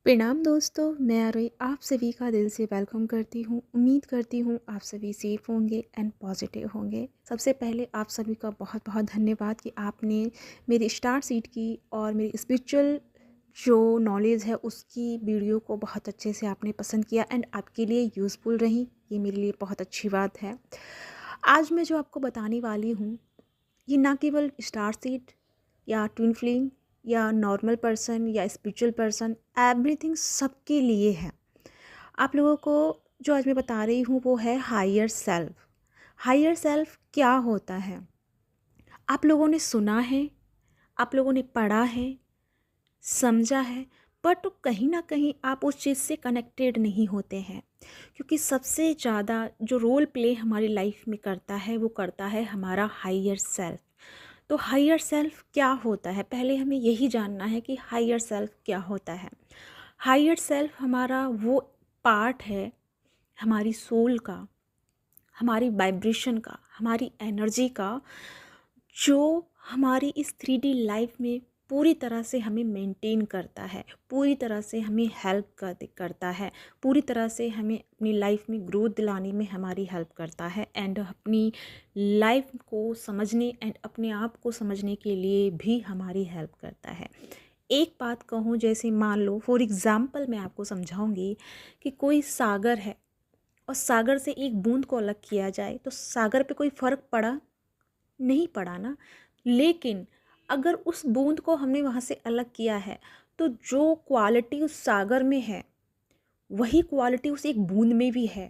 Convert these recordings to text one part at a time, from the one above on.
प्रणाम दोस्तों, मैं आरोही आप सभी का दिल से वेलकम करती हूँ। उम्मीद करती हूँ आप सभी सेफ होंगे एंड पॉजिटिव होंगे। सबसे पहले आप सभी का बहुत बहुत धन्यवाद कि आपने मेरी स्टार सीट की और मेरी स्पिरिचुअल जो नॉलेज है उसकी वीडियो को बहुत अच्छे से आपने पसंद किया एंड आपके लिए यूज़फुल रही। ये मेरे लिए बहुत अच्छी बात है। आज मैं जो आपको बताने वाली हूँ, ये ना केवल स्टार सीड या ट्विन फ्लेम या नॉर्मल पर्सन या स्पिरिचुअल पर्सन, एवरीथिंग सबके लिए है। आप लोगों को जो आज मैं बता रही हूँ वो है हायर सेल्फ। हायर सेल्फ क्या होता है? आप लोगों ने सुना है, आप लोगों ने पढ़ा है, समझा है, बट कहीं ना कहीं आप उस चीज़ से कनेक्टेड नहीं होते हैं, क्योंकि सबसे ज़्यादा जो रोल प्ले हमारी लाइफ में करता है वो करता है हमारा हायर सेल्फ। तो हायर सेल्फ क्या होता है? पहले हमें यही जानना है कि हायर सेल्फ क्या होता है। हायर सेल्फ हमारा वो पार्ट है हमारी सोल का, हमारी वाइब्रेशन का, हमारी एनर्जी का, जो हमारी इस 3D लाइफ में पूरी तरह से हमें मेंटेन करता है, पूरी तरह से हमें हेल्प करता है, पूरी तरह से हमें अपनी लाइफ में ग्रोथ दिलाने में हमारी हेल्प करता है एंड अपनी लाइफ को समझने एंड अपने आप को समझने के लिए भी हमारी हेल्प करता है। एक बात कहूँ, जैसे मान लो फॉर एग्ज़ाम्पल मैं आपको समझाऊंगी कि कोई सागर है और सागर से एक बूंद को अलग किया जाए तो सागर पे कोई फ़र्क पड़ा? नहीं पड़ा ना। लेकिन अगर उस बूंद को हमने वहाँ से अलग किया है तो जो क्वालिटी उस सागर में है वही क्वालिटी उस एक बूंद में भी है।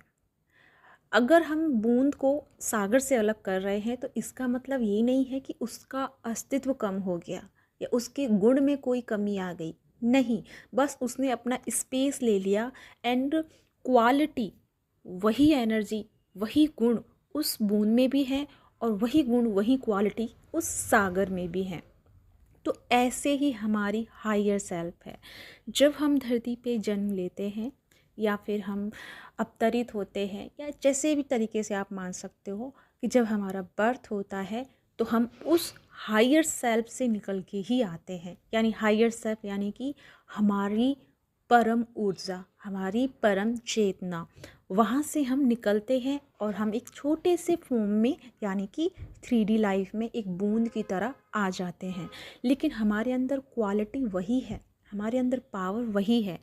अगर हम बूंद को सागर से अलग कर रहे हैं तो इसका मतलब ये नहीं है कि उसका अस्तित्व कम हो गया या उसके गुण में कोई कमी आ गई। नहीं, बस उसने अपना स्पेस ले लिया एंड क्वालिटी, वही एनर्जी, वही गुण उस बूंद में भी है और वही गुण वही क्वालिटी उस सागर में भी है। तो ऐसे ही हमारी हायर सेल्फ है। जब हम धरती पे जन्म लेते हैं या फिर हम अवतरित होते हैं या जैसे भी तरीके से आप मान सकते हो कि जब हमारा बर्थ होता है तो हम उस हायर सेल्फ से निकल के ही आते हैं। यानी हायर सेल्फ यानी कि हमारी परम ऊर्जा, हमारी परम चेतना, वहाँ से हम निकलते हैं और हम एक छोटे से फॉर्म में यानी कि 3D लाइफ में एक बूंद की तरह आ जाते हैं। लेकिन हमारे अंदर क्वालिटी वही है, हमारे अंदर पावर वही है,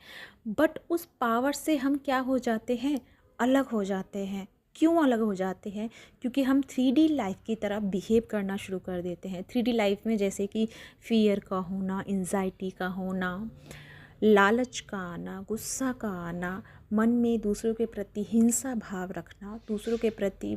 बट उस पावर से हम क्या हो जाते हैं? अलग हो जाते हैं। क्यों अलग हो जाते हैं? क्योंकि हम 3D लाइफ की तरह बिहेव करना शुरू कर देते हैं। 3D लाइफ में जैसे कि फियर का होना, एंजाइटी का होना, लालच का आना, गुस्सा का आना, मन में दूसरों के प्रति हिंसा भाव रखना, दूसरों के प्रति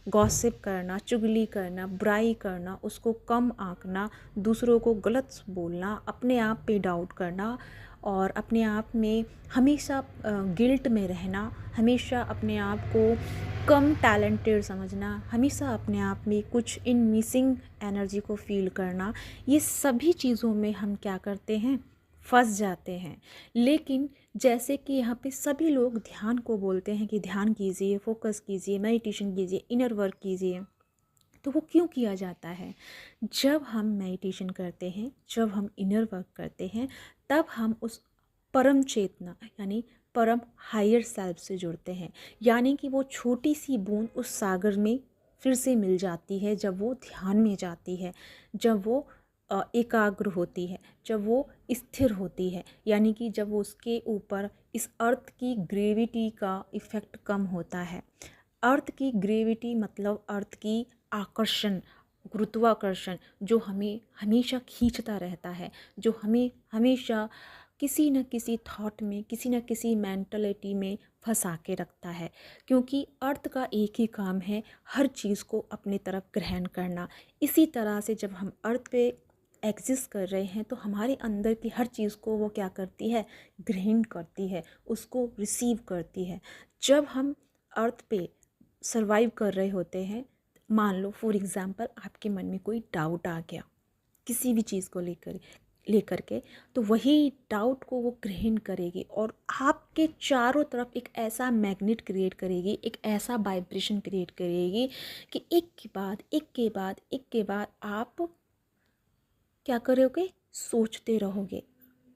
गॉसिप करना, चुगली करना, बुराई करना, उसको कम आंकना, दूसरों को गलत बोलना, अपने आप पे डाउट करना और अपने आप में हमेशा गिल्ट में रहना, हमेशा अपने आप को कम टैलेंटेड समझना, हमेशा अपने आप में कुछ इन मिसिंग एनर्जी को फील करना, ये सभी चीज़ों में हम क्या करते हैं? फंस जाते हैं। लेकिन जैसे कि यहाँ पे सभी लोग ध्यान को बोलते हैं कि ध्यान कीजिए, फोकस कीजिए, मेडिटेशन कीजिए, इनर वर्क कीजिए, तो वो क्यों किया जाता है? जब हम मेडिटेशन करते हैं, जब हम इनर वर्क करते हैं, तब हम उस परम चेतना यानी परम हायर सेल्फ से जुड़ते हैं। यानी कि वो छोटी सी बूंद उस सागर में फिर से मिल जाती है जब वो ध्यान में जाती है, जब वो एकाग्र होती है, जब वो स्थिर होती है। यानी कि जब वो उसके ऊपर इस अर्थ की ग्रेविटी का इफ़ेक्ट कम होता है। अर्थ की ग्रेविटी मतलब अर्थ की आकर्षण, गुरुत्वाकर्षण, जो हमें हमेशा खींचता रहता है, जो हमें हमेशा किसी न किसी थॉट में, किसी न किसी मेंटलिटी में फंसा के रखता है। क्योंकि अर्थ का एक ही काम है, हर चीज़ को अपने तरफ ग्रहण करना। इसी तरह से जब हम अर्थ पे एग्जिस्ट कर रहे हैं तो हमारे अंदर की हर चीज़ को वो क्या करती है? ग्रहण करती है, उसको रिसीव करती है। जब हम अर्थ पे सरवाइव कर रहे होते हैं, मान लो फॉर एग्ज़ाम्पल आपके मन में कोई डाउट आ गया किसी भी चीज़ को लेकर के, तो वही डाउट को वो ग्रहण करेगी और आपके चारों तरफ एक ऐसा मैग्नेट क्रिएट करेगी, एक ऐसा वाइब्रेशन क्रिएट करेगी कि एक के बाद एक के बाद एक के बाद आप क्या करोगे? सोचते रहोगे,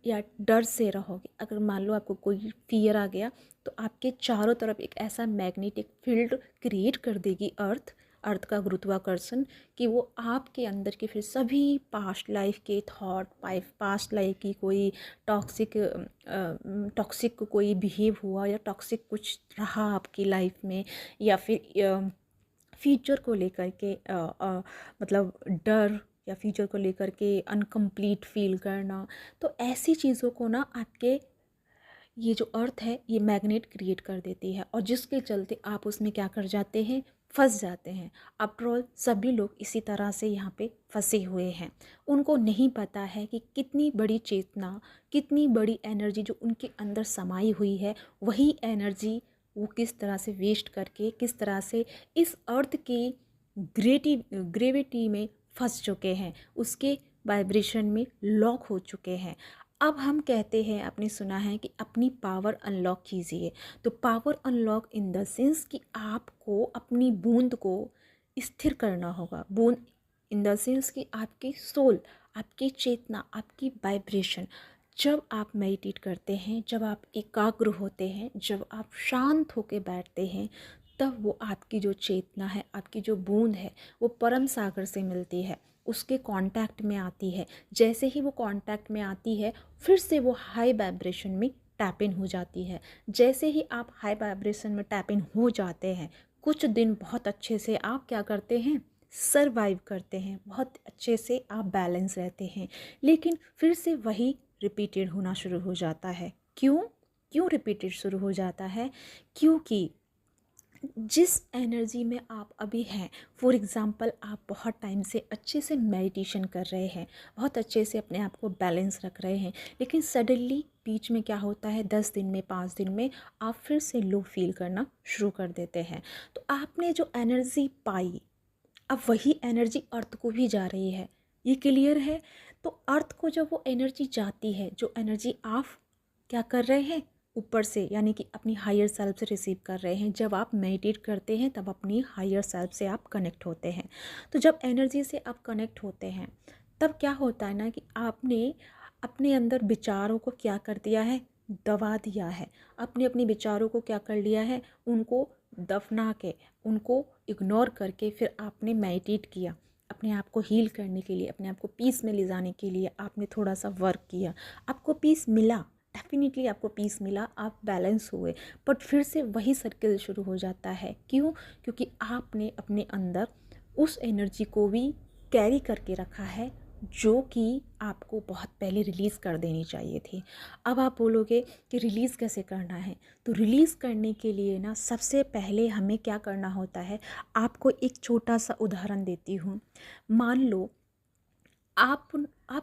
या डर से रहोगे, अगर मान लो आपको कोई फियर आ गया, तो आपके चारों तरफ एक ऐसा मैग्नेटिक फील्ड क्रिएट कर देगी अर्थ का गुरुत्वाकर्षण, कि वो आपके अंदर के फिर सभी पास्ट लाइफ के थॉट, पास्ट लाइफ की कोई टॉक्सिक कोई बिहेव हुआ या टॉक्सिक कुछ रहा आपकी लाइफ में, या फिर फ्यूचर को लेकर के मतलब डर, या फ्यूचर को लेकर के अनकम्प्लीट फील करना, तो ऐसी चीज़ों को ना आपके ये जो अर्थ है ये मैग्नेट क्रिएट कर देती है, और जिसके चलते आप उसमें क्या कर जाते हैं, फंस जाते हैं। आफ्टर ऑल सभी लोग इसी तरह से यहाँ पे फंसे हुए हैं। उनको नहीं पता है कि कितनी बड़ी चेतना, कितनी बड़ी एनर्जी जो उनके अंदर समाई हुई है, वही एनर्जी वो किस तरह से वेस्ट करके, किस तरह से इस अर्थ की ग्रेविटी में फंस चुके हैं, उसके वाइब्रेशन में लॉक हो चुके हैं। अब हम कहते हैं, आपने सुना है कि अपनी पावर अनलॉक कीजिए। तो power unlock in the sense कि आपको अपनी बूंद को स्थिर करना होगा। बूंद इन द सेंस कि आपकी सोल, आपकी चेतना, आपकी वाइब्रेशन, जब आप मेडिटेट करते हैं, जब आप एकाग्र होते हैं, जब आप शांत होकर बैठते हैं, तब वो आपकी जो चेतना है, आपकी जो बूंद है, वो परम सागर से मिलती है, उसके कांटेक्ट में आती है। जैसे ही वो कांटेक्ट में आती है, फिर से वो हाई वाइब्रेशन में टैप इन हो जाती है। जैसे ही आप हाई वाइब्रेशन में टैप इन हो जाते हैं, कुछ दिन बहुत अच्छे से आप क्या करते हैं, सरवाइव करते हैं, बहुत अच्छे से आप बैलेंस रहते हैं। लेकिन फिर से वही रिपीटेड होना शुरू हो जाता है। क्यों रिपीटेड शुरू हो जाता है? क्योंकि जिस एनर्जी में आप अभी हैं, फॉर एग्ज़ाम्पल आप बहुत टाइम से अच्छे से मेडिटेशन कर रहे हैं, बहुत अच्छे से अपने आप को बैलेंस रख रहे हैं, लेकिन सडनली बीच में क्या होता है, 10 दिन में, 5 दिन में आप फिर से लो फील करना शुरू कर देते हैं। तो आपने जो एनर्जी पाई, अब वही एनर्जी अर्थ को भी जा रही है, ये क्लियर है? तो अर्थ को जब वो एनर्जी जाती है, जो एनर्जी आप क्या कर रहे हैं, ऊपर से, यानी कि अपनी हायर सेल्फ से रिसीव कर रहे हैं। जब आप मेडिटेट करते हैं तब अपनी हायर सेल्फ से आप कनेक्ट होते हैं। तो जब एनर्जी से आप कनेक्ट होते हैं, तब क्या होता है ना कि आपने अपने अंदर विचारों को क्या कर दिया है, दबा दिया है। अपने अपने विचारों को क्या कर लिया है, उनको दफना के, उनको इग्नोर करके फिर आपने मेडिटेट किया। अपने आप को हील करने के लिए, अपने आप को पीस में ले जाने के लिए आपने थोड़ा सा वर्क किया, आपको पीस मिला, डेफिनेटली आपको पीस मिला, आप बैलेंस हुए। बट फिर से वही सर्किल शुरू हो जाता है। क्यों? क्योंकि आपने अपने अंदर उस एनर्जी को भी कैरी करके रखा है, जो कि आपको बहुत पहले रिलीज़ कर देनी चाहिए थी। अब आप बोलोगे कि रिलीज़ कैसे करना है? तो रिलीज़ करने के लिए ना सबसे पहले हमें क्या करना होता है, आपको एक छोटा सा उदाहरण देती हूँ। मान लो आप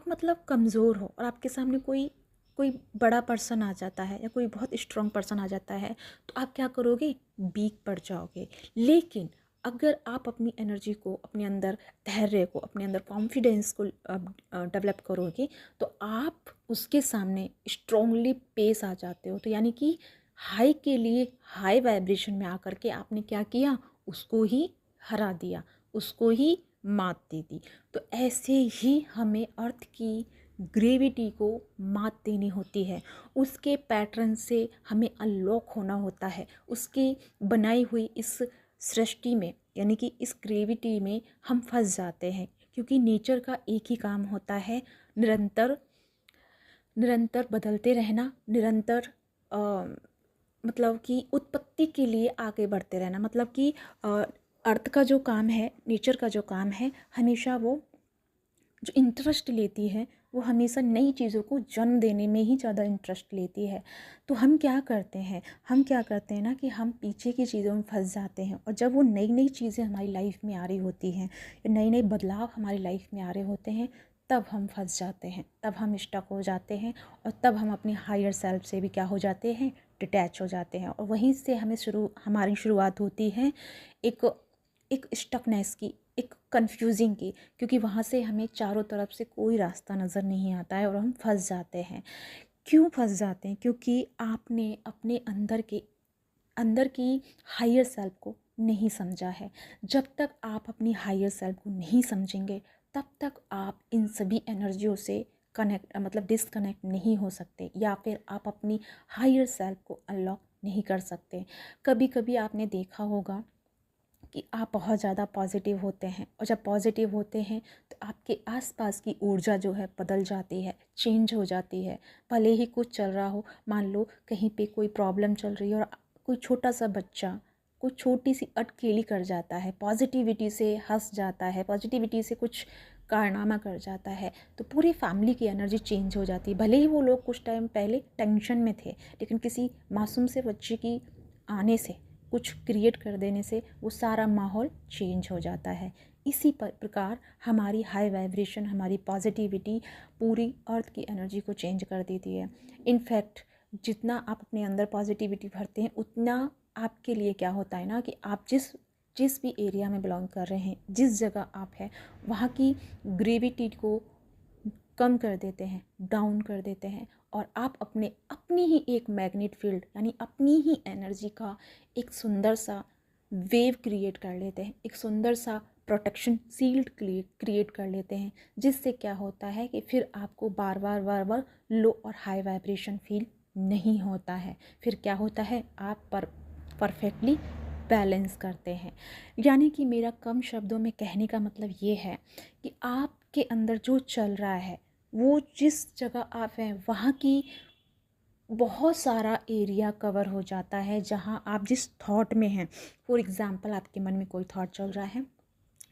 मतलब कमज़ोर हो, और आपके सामने कोई कोई बड़ा पर्सन आ जाता है, या कोई बहुत स्ट्रॉन्ग पर्सन आ जाता है, तो आप क्या करोगे, वीक पड़ जाओगे। लेकिन अगर आप अपनी एनर्जी को, अपने अंदर धैर्य को, अपने अंदर कॉन्फिडेंस को डेवलप करोगे, तो आप उसके सामने स्ट्रांगली पेश आ जाते हो। तो यानी कि हाई के लिए हाई वाइब्रेशन में आकर के आपने क्या किया, उसको ही हरा दिया, उसको ही मात दे दी। तो ऐसे ही हमें अर्थ की ग्रेविटी को मात देनी होती है, उसके पैटर्न से हमें अनलॉक होना होता है, उसकी बनाई हुई इस सृष्टि में, यानी कि इस ग्रेविटी में हम फंस जाते हैं। क्योंकि नेचर का एक ही काम होता है, निरंतर निरंतर बदलते रहना, निरंतर मतलब कि उत्पत्ति के लिए आगे बढ़ते रहना। मतलब कि अर्थ का जो काम है, नेचर का जो काम है, हमेशा वो जो इंटरेस्ट लेती है, वो हमेशा नई चीज़ों को जन्म देने में ही ज़्यादा इंटरेस्ट लेती है। तो हम क्या करते हैं ना कि हम पीछे की चीज़ों में फंस जाते हैं, और जब वो नई नई चीज़ें हमारी लाइफ में आ रही होती हैं, या नई नई बदलाव हमारी लाइफ में आ रहे होते हैं, तब हम फंस जाते हैं, तब हम स्टक हो जाते हैं, और तब हम अपनी हायर सेल्फ से भी क्या हो जाते हैं, डिटैच हो जाते हैं। और वहीं से हमारी शुरुआत होती है एक स्टकनेस की, एक कंफ्यूजिंग की, क्योंकि वहाँ से हमें चारों तरफ से कोई रास्ता नज़र नहीं आता है, और हम फंस जाते हैं। क्यों फंस जाते हैं? क्योंकि आपने अपने अंदर की हायर सेल्फ को नहीं समझा है। जब तक आप अपनी हायर सेल्फ को नहीं समझेंगे, तब तक आप इन सभी एनर्जियों से कनेक्ट मतलब डिसकनेक्ट नहीं हो सकते, या फिर आप अपनी हायर सेल्फ को अनलॉक नहीं कर सकते। कभी कभी आपने देखा होगा कि आप बहुत ज़्यादा पॉजिटिव होते हैं, और जब पॉजिटिव होते हैं तो आपके आसपास की ऊर्जा जो है बदल जाती है, चेंज हो जाती है। भले ही कुछ चल रहा हो, मान लो कहीं पे कोई प्रॉब्लम चल रही है और कोई छोटा सा बच्चा कोई छोटी सी अटखेली कर जाता है, पॉजिटिविटी से हंस जाता है, पॉजिटिविटी से कुछ कारनामा कर जाता है, तो पूरी फैमिली की एनर्जी चेंज हो जाती है। भले ही वो लोग कुछ टाइम पहले टेंशन में थे, लेकिन किसी मासूम से बच्चे की आने से, कुछ क्रिएट कर देने से वो सारा माहौल चेंज हो जाता है। इसी प्रकार हमारी हाई वाइब्रेशन, हमारी पॉजिटिविटी पूरी अर्थ की एनर्जी को चेंज कर देती है। इनफैक्ट जितना आप अपने अंदर पॉजिटिविटी भरते हैं, उतना आपके लिए क्या होता है ना कि आप जिस जिस भी एरिया में बिलोंग कर रहे हैं, जिस जगह आप हैं, वहाँ की ग्रेविटी को कम कर देते हैं, डाउन कर देते हैं, और आप अपनी ही एक मैग्नेट फील्ड यानी अपनी ही एनर्जी का एक सुंदर सा वेव क्रिएट कर लेते हैं, एक सुंदर सा प्रोटेक्शन सील्ड क्रिएट कर लेते हैं, जिससे क्या होता है कि फिर आपको बार बार लो और हाई वाइब्रेशन फील नहीं होता है। फिर क्या होता है, आप परफेक्टली बैलेंस करते हैं। यानी कि मेरा कम शब्दों में कहने का मतलब ये है कि आपके अंदर जो चल रहा है, वो जिस जगह आप हैं वहाँ की बहुत सारा एरिया कवर हो जाता है, जहाँ आप जिस थॉट में हैं। फॉर एग्ज़ाम्पल, आपके मन में कोई थॉट चल रहा है,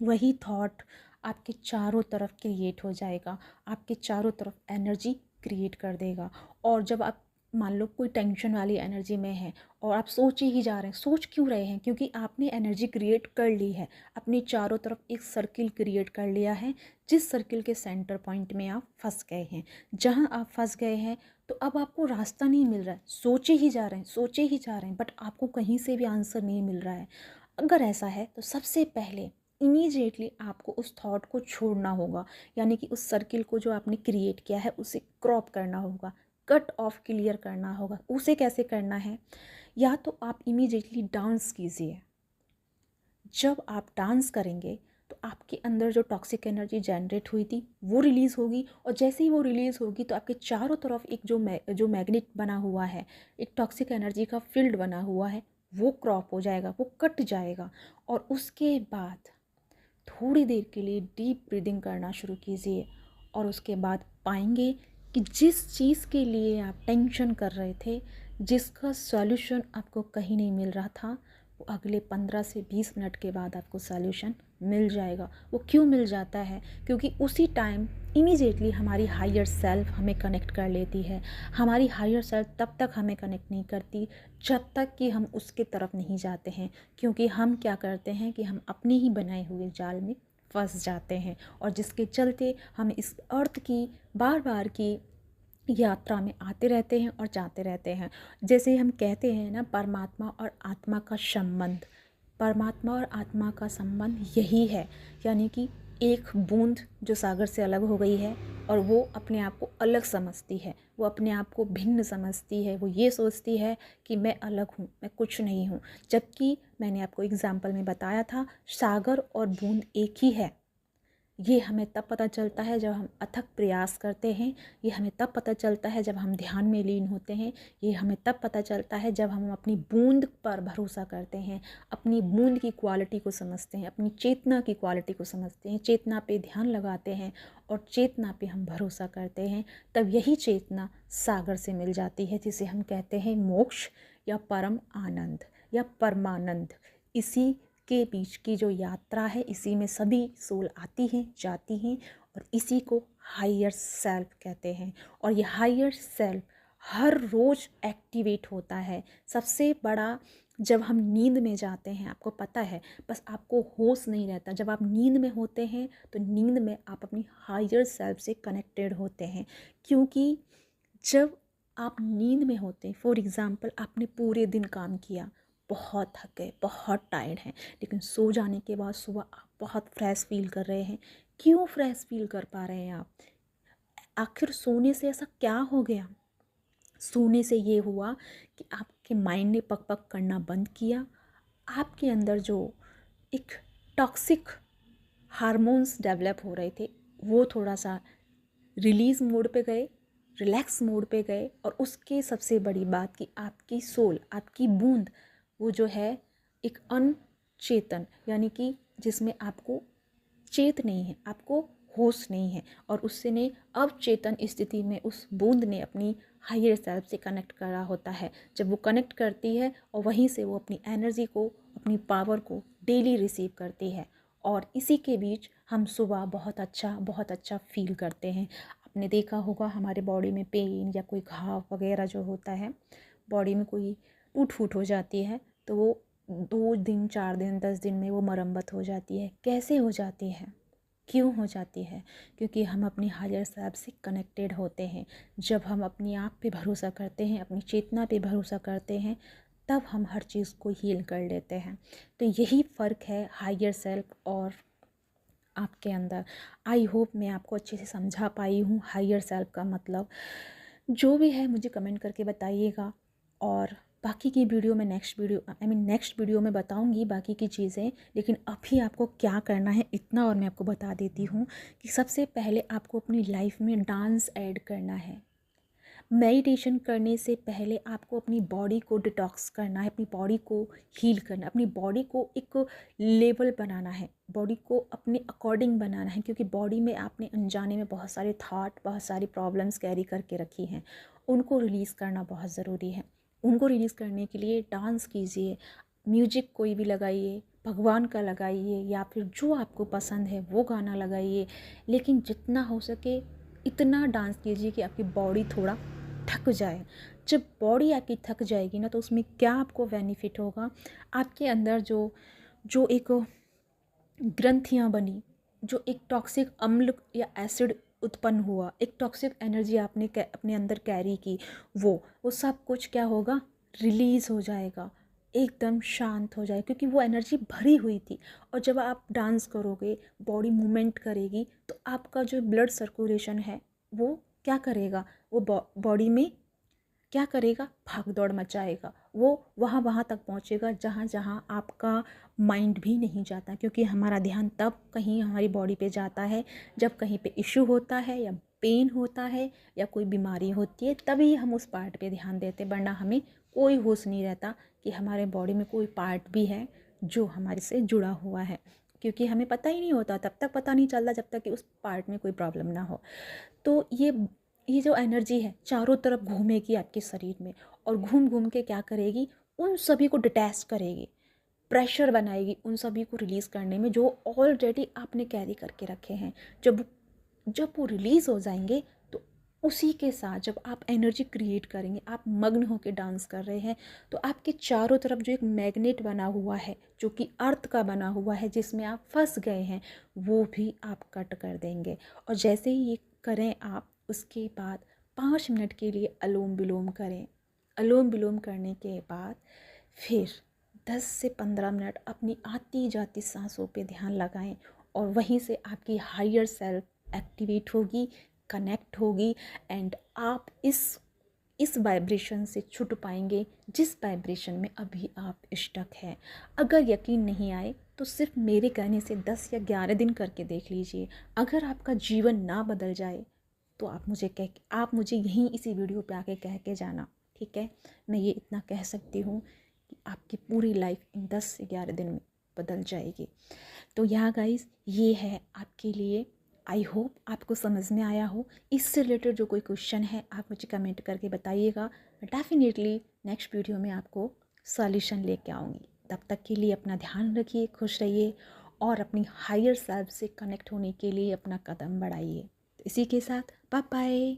वही थॉट आपके चारों तरफ क्रिएट हो जाएगा, आपके चारों तरफ एनर्जी क्रिएट कर देगा। और जब आप मान लो कोई टेंशन वाली एनर्जी में है और आप सोच ही जा रहे हैं, सोच क्यों रहे हैं, क्योंकि आपने एनर्जी क्रिएट कर ली है, अपने चारों तरफ एक सर्किल क्रिएट कर लिया है, जिस सर्किल के सेंटर पॉइंट में आप फंस गए हैं। जहां आप फंस गए हैं तो अब आपको रास्ता नहीं मिल रहा है, सोचे ही जा रहे हैं, सोचे ही जा रहे हैं, बट आपको कहीं से भी आंसर नहीं मिल रहा है। अगर ऐसा है तो सबसे पहले इमीडिएटली आपको उस थॉट को छोड़ना होगा, यानी कि उस सर्किल को जो आपने क्रिएट किया है उसे क्रॉप करना होगा, कट ऑफ क्लियर करना होगा। उसे कैसे करना है, या तो आप इमीडिएटली डांस कीजिए। जब आप डांस करेंगे तो आपके अंदर जो टॉक्सिक एनर्जी जनरेट हुई थी वो रिलीज़ होगी, और जैसे ही वो रिलीज़ होगी तो आपके चारों तरफ एक जो मैग्नेट बना हुआ है, एक टॉक्सिक एनर्जी का फील्ड बना हुआ है, वो क्रॉप हो जाएगा, वो कट जाएगा। और उसके बाद थोड़ी देर के लिए डीप ब्रीदिंग करना शुरू कीजिए, और उसके बाद पाएंगे कि जिस चीज़ के लिए आप टेंशन कर रहे थे, जिसका सॉल्यूशन आपको कहीं नहीं मिल रहा था, वो अगले 15 से 20 मिनट के बाद आपको सॉल्यूशन मिल जाएगा। वो क्यों मिल जाता है, क्योंकि उसी टाइम इमीडिएटली हमारी हायर सेल्फ हमें कनेक्ट कर लेती है। हमारी हायर सेल्फ तब तक हमें कनेक्ट नहीं करती जब तक कि हम उसके तरफ नहीं जाते हैं, क्योंकि हम क्या करते हैं कि हम अपने ही बनाए हुए जाल में फंस जाते हैं, और जिसके चलते हम इस अर्थ की बार बार की यात्रा में आते रहते हैं और जाते रहते हैं। जैसे हम कहते हैं ना, परमात्मा और आत्मा का संबंध, परमात्मा और आत्मा का संबंध यही है, यानी कि एक बूंद जो सागर से अलग हो गई है और वो अपने आप को अलग समझती है, वो अपने आप को भिन्न समझती है, वो ये सोचती है कि मैं अलग हूँ, मैं कुछ नहीं हूँ। जबकि मैंने आपको एग्जाम्पल में बताया था, सागर और बूंद एक ही है। ये हमें तब पता चलता है जब हम अथक प्रयास करते हैं, ये हमें तब पता चलता है जब हम ध्यान में लीन होते हैं, ये हमें तब पता चलता है जब हम अपनी बूंद पर भरोसा करते हैं, अपनी बूंद की क्वालिटी को समझते हैं, अपनी चेतना की क्वालिटी को समझते हैं, चेतना पे ध्यान लगाते हैं और चेतना पे हम भरोसा करते हैं। तब यही चेतना सागर से मिल जाती है, जिसे हम कहते हैं मोक्ष या परम आनंद या परमानंद। इसी के बीच की जो यात्रा है, इसी में सभी सोल आती हैं, जाती हैं, और इसी को हायर सेल्फ कहते हैं। और ये हायर सेल्फ हर रोज़ एक्टिवेट होता है। सबसे बड़ा, जब हम नींद में जाते हैं, आपको पता है, बस आपको होश नहीं रहता। जब आप नींद में होते हैं तो नींद में आप अपनी हायर सेल्फ से कनेक्टेड होते हैं, क्योंकि जब आप नींद में होते हैं, फॉर एग्ज़ाम्पल आपने पूरे दिन काम किया, बहुत थक गए, बहुत टायर्ड हैं, लेकिन सो जाने के बाद सुबह आप बहुत फ्रेश फील कर रहे हैं। क्यों फ्रेश फील कर पा रहे हैं आप? आखिर सोने से ऐसा क्या हो गया? सोने से ये हुआ कि आपके माइंड ने पक पक करना बंद किया। आपके अंदर जो एक टॉक्सिक हार्मोन्स डेवलप हो रहे थे, वो थोड़ा सा रिलीज़ मोड पे गए, रिलैक्स मोड पे गए, और उसके सबसे बड़ी बात कि आपकी सोल, आपकी बूंद, वो जो है एक अनचेतन, यानी कि जिसमें आपको चेत नहीं है, आपको होश नहीं है, और उससे ने अवचेतन स्थिति में उस बूंद ने अपनी हायर सेल्फ से कनेक्ट करा होता है। जब वो कनेक्ट करती है और वहीं से वो अपनी एनर्जी को, अपनी पावर को डेली रिसीव करती है, और इसी के बीच हम सुबह बहुत अच्छा फील करते हैं। आपने देखा होगा हमारे बॉडी में पेन या कोई घाव वगैरह जो होता है, बॉडी में कोई टूट फूट हो जाती है, तो वो 2 दिन 4 दिन 10 दिन में वो मरम्मत हो जाती है। कैसे हो जाती है, क्यों हो जाती है? क्योंकि हम अपनी हायर सेल्फ से कनेक्टेड होते हैं। जब हम अपनी आँख पे भरोसा करते हैं, अपनी चेतना पे भरोसा करते हैं, तब हम हर चीज़ को हील कर लेते हैं। तो यही फ़र्क है हायर सेल्फ और आपके अंदर। आई होप मैं आपको अच्छे से समझा पाई हूँ हायर सेल्फ का मतलब। जो भी है मुझे कमेंट करके बताइएगा, और बाकी की वीडियो में नेक्स्ट वीडियो में बताऊंगी बाकी की चीज़ें। लेकिन अभी आपको क्या करना है इतना और मैं आपको बता देती हूँ कि सबसे पहले आपको अपनी लाइफ में डांस ऐड करना है। मेडिटेशन करने से पहले आपको अपनी बॉडी को डिटॉक्स करना है, अपनी बॉडी को हील करना है, अपनी बॉडी को एक लेवल बनाना है, बॉडी को अपने अकॉर्डिंग बनाना है। क्योंकि बॉडी में आपने अनजाने में बहुत सारे थॉट, बहुत सारी प्रॉब्लम्स कैरी करके रखी हैं, उनको रिलीज़ करना बहुत ज़रूरी है। उनको रिलीज़ करने के लिए डांस कीजिए, म्यूजिक कोई भी लगाइए, भगवान का लगाइए, या फिर जो आपको पसंद है वो गाना लगाइए। लेकिन जितना हो सके इतना डांस कीजिए कि आपकी बॉडी थोड़ा थक जाए। जब बॉडी आपकी थक जाएगी ना, तो उसमें क्या आपको बेनिफिट होगा, आपके अंदर जो जो एक ग्रंथियाँ बनी, जो एक टॉक्सिक अम्ल या एसिड उत्पन्न हुआ, एक टॉक्सिक एनर्जी आपने अपने अंदर कैरी की, वो सब कुछ क्या होगा, रिलीज़ हो जाएगा, एकदम शांत हो जाए, क्योंकि वो एनर्जी भरी हुई थी। और जब आप डांस करोगे, बॉडी मूवमेंट करेगी, तो आपका जो ब्लड सर्कुलेशन है वो क्या करेगा, वो बॉडी में क्या करेगा, भाग दौड़ मचाएगा, वो वहाँ तक पहुँचेगा जहाँ जहाँ आपका माइंड भी नहीं जाता। क्योंकि हमारा ध्यान तब कहीं हमारी बॉडी पे जाता है जब कहीं पे इशू होता है, या पेन होता है, या कोई बीमारी होती है, तभी हम उस पार्ट पे ध्यान देते। वरना हमें कोई होश नहीं रहता कि हमारे बॉडी में कोई पार्ट भी है जो हमारे से जुड़ा हुआ है। क्योंकि हमें पता ही नहीं होता, तब तक पता नहीं चलता जब तक कि उस पार्ट में कोई प्रॉब्लम ना हो। तो ये जो एनर्जी है चारों तरफ घूमेगी आपके शरीर में, और घूम घूम के क्या करेगी, उन सभी को डिटैच करेगी, प्रेशर बनाएगी उन सभी को रिलीज़ करने में जो ऑलरेडी आपने कैरी करके रखे हैं। जब जब वो रिलीज़ हो जाएंगे, तो उसी के साथ जब आप एनर्जी क्रिएट करेंगे, आप मग्न होकर डांस कर रहे हैं, तो आपके चारों तरफ जो एक मैग्नेट बना हुआ है, जो कि अर्थ का बना हुआ है, जिसमें आप फंस गए हैं, वो भी आप कट कर देंगे। और जैसे ही ये करें आप, उसके बाद 5 मिनट के लिए अनुलोम विलोम करें। अनुलोम विलोम करने के बाद फिर 10 से 15 मिनट अपनी आती जाती सांसों पे ध्यान लगाएं, और वहीं से आपकी हायर सेल्फ एक्टिवेट होगी, कनेक्ट होगी, एंड आप इस वाइब्रेशन से छूट पाएंगे जिस वाइब्रेशन में अभी आप स्टक हैं। अगर यकीन नहीं आए तो सिर्फ मेरे कहने से 10 या 11 दिन करके देख लीजिए। अगर आपका जीवन ना बदल जाए तो आप मुझे यहीं इसी वीडियो पे आके कह के जाना, ठीक है। मैं ये इतना कह सकती हूँ कि आपकी पूरी लाइफ इन 10 से 11 दिन में बदल जाएगी। तो यहाँ गाइस, ये है आपके लिए। आई होप आपको समझ में आया हो। इससे रिलेटेड जो कोई क्वेश्चन है आप मुझे कमेंट करके बताइएगा। डेफिनेटली नेक्स्ट वीडियो में आपको सॉल्यूशन लेके आऊँगी। तब तक के लिए अपना ध्यान रखिए, खुश रहिए, और अपनी हायर सेल्फ से कनेक्ट होने के लिए अपना कदम बढ़ाइए। तो इसी के साथ बाय बाय।